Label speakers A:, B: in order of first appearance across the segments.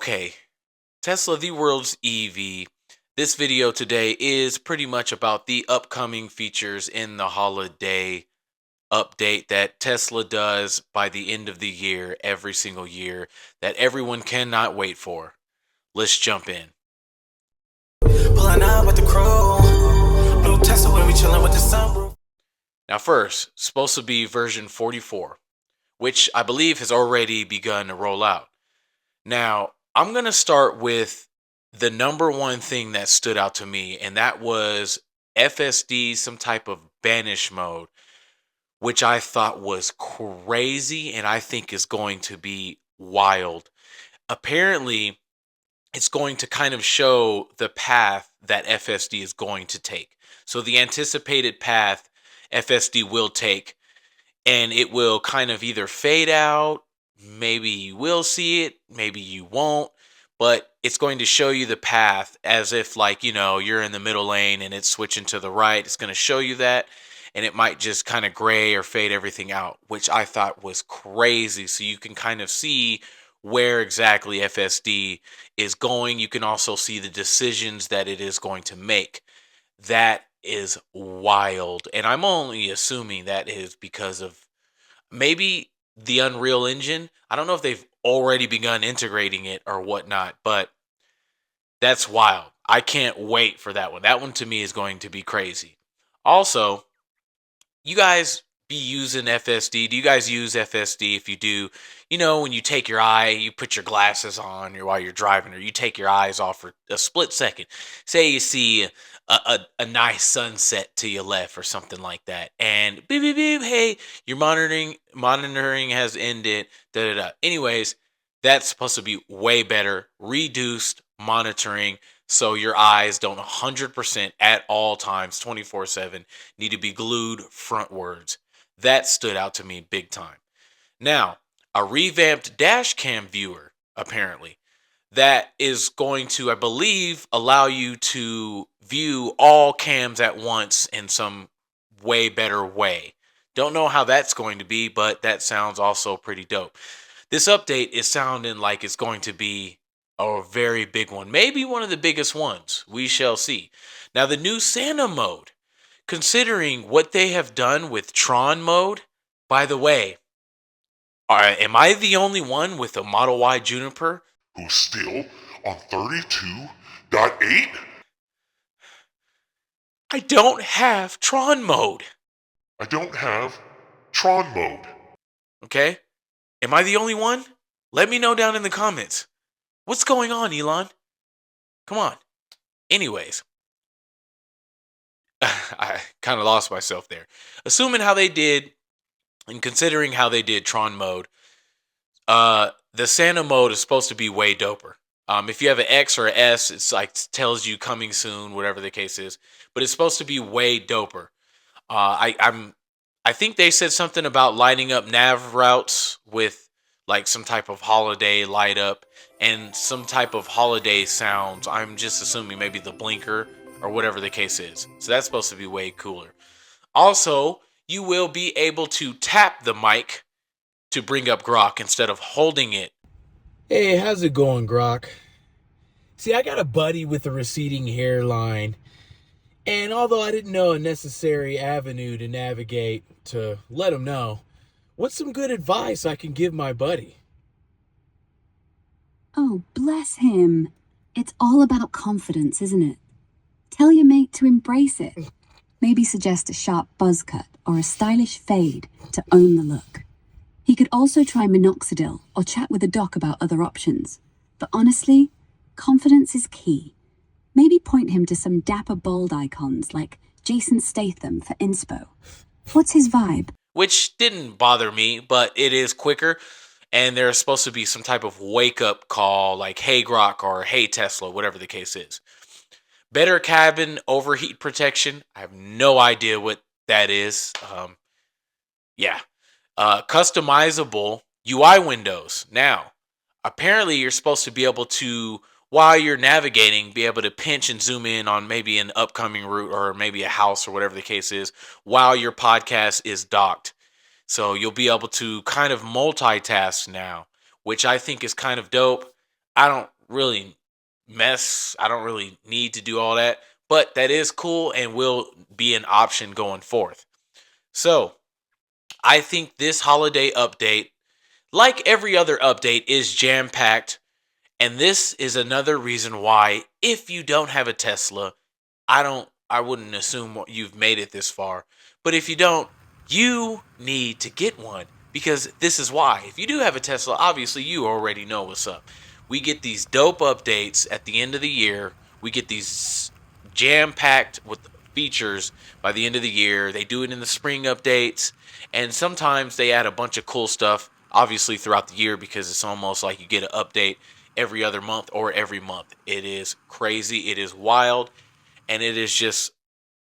A: Okay, Tesla, the world's EV. This video today is pretty much about the upcoming features in the holiday update that Tesla does by the end of the year, every single year, that everyone cannot wait for. Let's jump in. Pulling out with the crew. Blue Tesla when we chilling with the sunroof. Now, first, supposed to be version 44, which I believe has already begun to roll out. Now, I'm going to start with the number one thing that stood out to me, and that was FSD, some type of banish mode, which I thought was crazy and I think is going to be wild. Apparently, it's going to kind of show the path that FSD is going to take. So, the anticipated path FSD will take, and it will kind of either fade out. Maybe you will see it, maybe you won't, but it's going to show you the path as if, like, you're in the middle lane and it's switching to the right. It's going to show you that, and it might just kind of gray or fade everything out, which I thought was crazy. So you can kind of see where exactly FSD is going. You can also see the decisions that it is going to make. That is wild. And I'm only assuming that is because of maybe the Unreal Engine. I don't know if they've already begun integrating it or whatnot, but that's wild. I can't wait for that one. That one to me is going to be crazy. Also, you guys be using FSD? Do you guys use FSD? If you do, when you take your eye, you put your glasses on while you're driving, or you take your eyes off for a split second. Say you see a nice sunset to your left or something like that, and beep beep beep, hey, your monitoring has ended. Da da da. Anyways, that's supposed to be way better, reduced monitoring. So your eyes don't 100% at all times, 24/7, need to be glued frontwards. That stood out to me big time. Now, a revamped dash cam viewer, apparently, that is going to, I believe, allow you to view all cams at once in some way better way. Don't know how that's going to be, but that sounds also pretty dope. This update is sounding like it's going to be a very big one, maybe one of the biggest ones. We shall see. Now, the new Santa mode, considering what they have done with Tron mode, by the way, am I the only one with a Model Y Juniper
B: who's still on 32.8?
A: I don't have Tron mode.
B: I don't have Tron mode.
A: Okay? Am I the only one? Let me know down in the comments. What's going on, Elon? Come on. Anyways, I kind of lost myself there. Assuming how they did, and considering how they did Tron mode, the Santa mode is supposed to be way doper. If you have an X or an S, it's like tells you coming soon, whatever the case is. But it's supposed to be way doper. I think they said something about lighting up nav routes with like some type of holiday light up and some type of holiday sounds. I'm just assuming maybe the blinker or whatever the case is. So that's supposed to be way cooler. Also, you will be able to tap the mic to bring up Grok instead of holding it.
C: Hey, how's it going, Grok? See, I got a buddy with a receding hairline, and although I didn't know a necessary avenue to navigate to let him know, what's some good advice I can give my buddy?
D: Oh, bless him. It's all about confidence, isn't it? Tell your mate to embrace it. Maybe suggest a sharp buzz cut or a stylish fade to own the look. He could also try minoxidil or chat with a doc about other options. But honestly, confidence is key. Maybe point him to some dapper bold icons like Jason Statham for inspo. What's his vibe?
A: Which didn't bother me, but it is quicker. And there's supposed to be some type of wake-up call like, hey, Grok, or hey, Tesla, whatever the case is. Better cabin overheat protection. I have no idea what that is. Customizable UI windows. Now, apparently you're supposed to be able to, while you're navigating, be able to pinch and zoom in on maybe an upcoming route or maybe a house or whatever the case is while your podcast is docked. So you'll be able to kind of multitask now, which I think is kind of dope. I don't really mess. I don't really need to do all that, but that is cool and will be an option going forth. So I think this holiday update, like every other update, is jam packed. And this is another reason why, if you don't have a Tesla, I wouldn't assume you've made it this far. But if you don't, you need to get one, because this is why. If you do have a Tesla, obviously you already know what's up. We get these dope updates at the end of the year. We get these jam packed with features by the end of the year. They do it in the spring updates, and sometimes they add a bunch of cool stuff, obviously, throughout the year, because it's almost like you get an update every other month or every month. It is crazy. It is wild. And it is just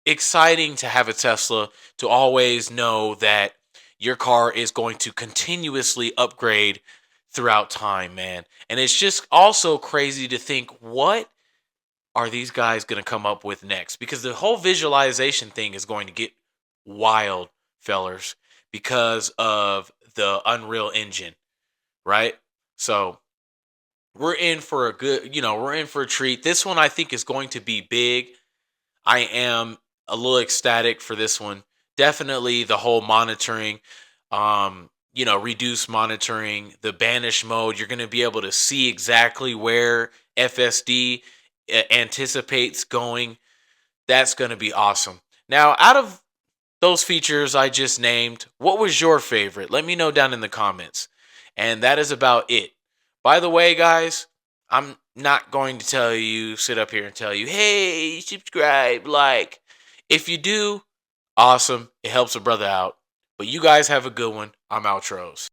A: exciting to have a Tesla, to always know that your car is going to continuously upgrade throughout time, man. And it's just also crazy to think, what are these guys going to come up with next? Because the whole visualization thing is going to get wild, fellers, because of the Unreal Engine, right? So we're in for a good, we're in for a treat. This one I think is going to be big. I am a little ecstatic for this one. Definitely the whole monitoring, reduce monitoring, the banish mode. You're going to be able to see exactly where FSD anticipates going. That's going to be awesome. Now, out of those features I just named, what was your favorite? Let me know down in the comments. And that is about it. By the way, guys, I'm not going to sit up here and tell you, hey, subscribe, like. If you do, awesome. It helps a brother out. But you guys have a good one. I'm Outros.